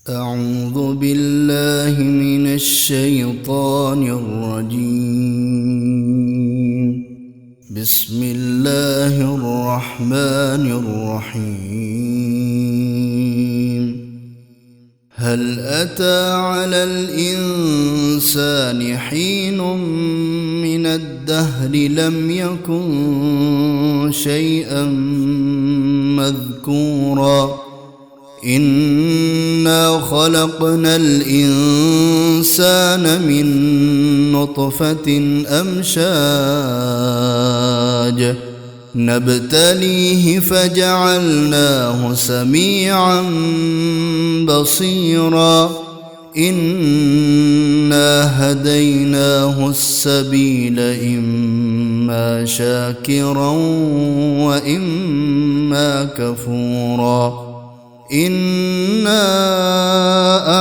أعوذ بالله من الشيطان الرجيم. بسم الله الرحمن الرحيم. هل أتى على الإنسان حين من الدهر لم يكن شيئا مذكورا إنا خلقنا الإنسان من نطفة أمشاج نبتليه فجعلناه سميعا بصيرا إنا هديناه السبيل إما شاكرا وإما كفورا إنا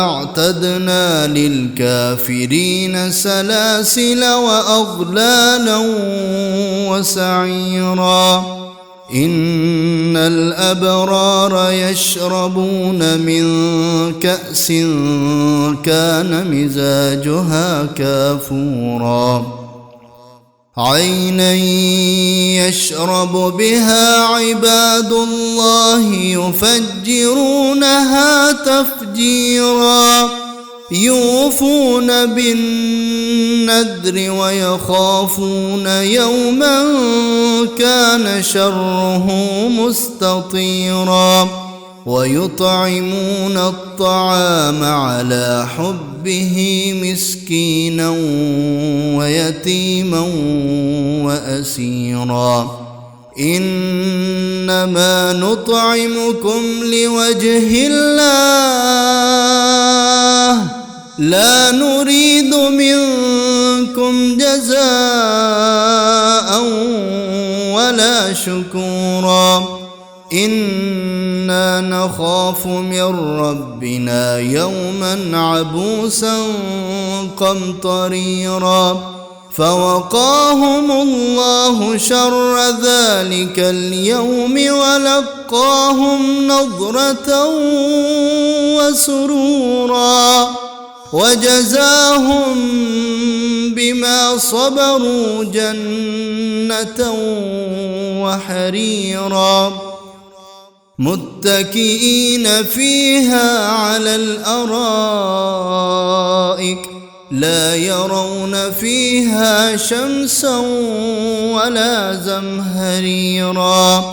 أعتدنا للكافرين سلاسل وأغلالا وسعيرا إن الأبرار يشربون من كأس كان مزاجها كافورا عينا يشرب بها عباد الله يفجرونها تفجيرا يوفون بالنذر ويخافون يوما كان شره مستطيرا ويطعمون الطعام على حبه مسكينا ويتيما وأسيرا إنما نطعمكم لوجه الله لا نريد منكم جزاء ولا شكورا إنا نخاف من ربنا يوما عبوسا قمطريرا فوقاهم الله شر ذلك اليوم ولقاهم نضرة وسرورا وجزاهم بما صبروا جنة وحريرا متكئين فيها على الأرائك لا يرون فيها شمسا ولا زمهريرا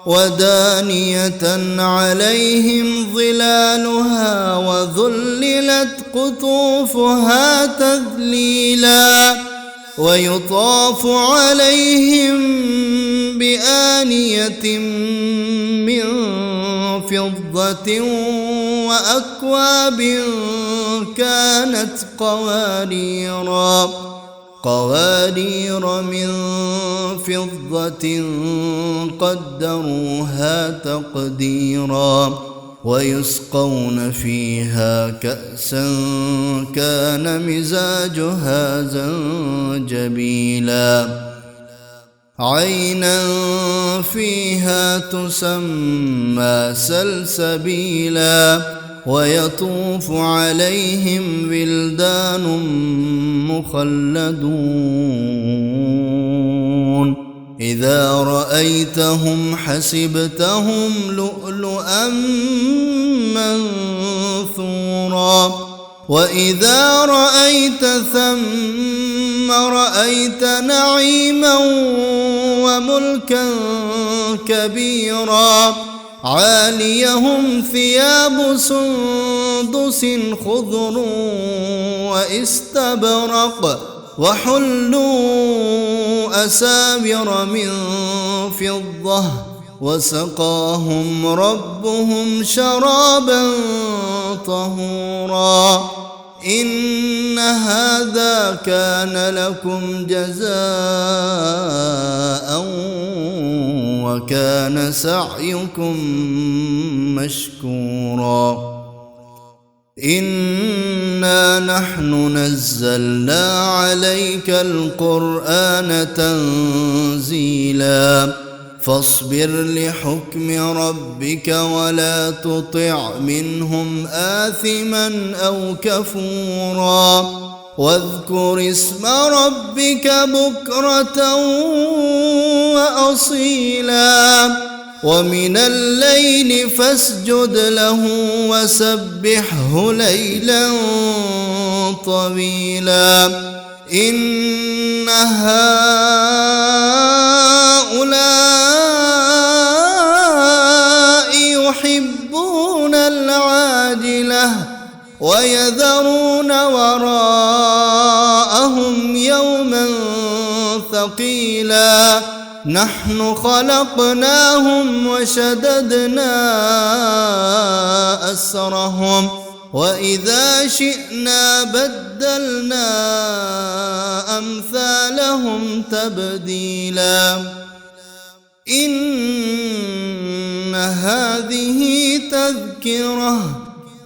ودانية عليهم ظلالها وذللت قطوفها تذليلا ويطاف عليهم بآنية من فضة وأكواب كانت قوارير من فضة قدروها تقديرا ويسقون فيها كأسا كان مزاجها زنجبيلا عينا فيها تسمى سلسبيلا ويطوف عليهم ولدان مخلدون إذا رأيتهم حسبتهم لؤلؤا منثورا وإذا رأيت ثم رأيت نعيما وملكا كبيرا عاليهم ثياب سندس خضر واستبرق وحلوا أساور من فضة وسقاهم ربهم شرابا طهورا إن هذا كان لكم جزاء وكان سعيكم مشكورا إنا نحن نزلنا عليك القرآن تنزيلا فاصبر لحكم ربك ولا تطع منهم آثما أو كفورا واذكر اسم ربك بكرة وأصيلا ومن الليل فاسجد له وسبحه ليلا طويلا إن هؤلاء يحبون العاجلة ويذرون وراءهم يوما ثقيلا نحن خلقناهم وشددنا أسرهم وإذا شئنا بدلنا أمثالهم تبديلا إن هذه تذكرة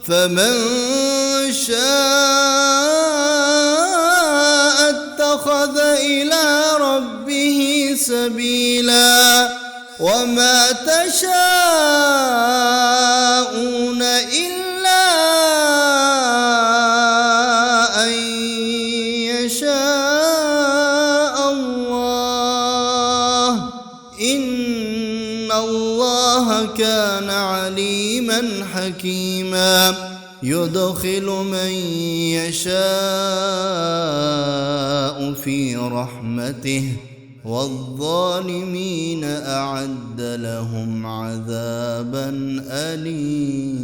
فمن شاء اتخذ إلى ربه سبيلا وما تشاءون إلا أن يشاء الله إن الله كان عليما حكيما يدخل من يشاء في رحمته والظالمين أعد لهم عذابا أليما.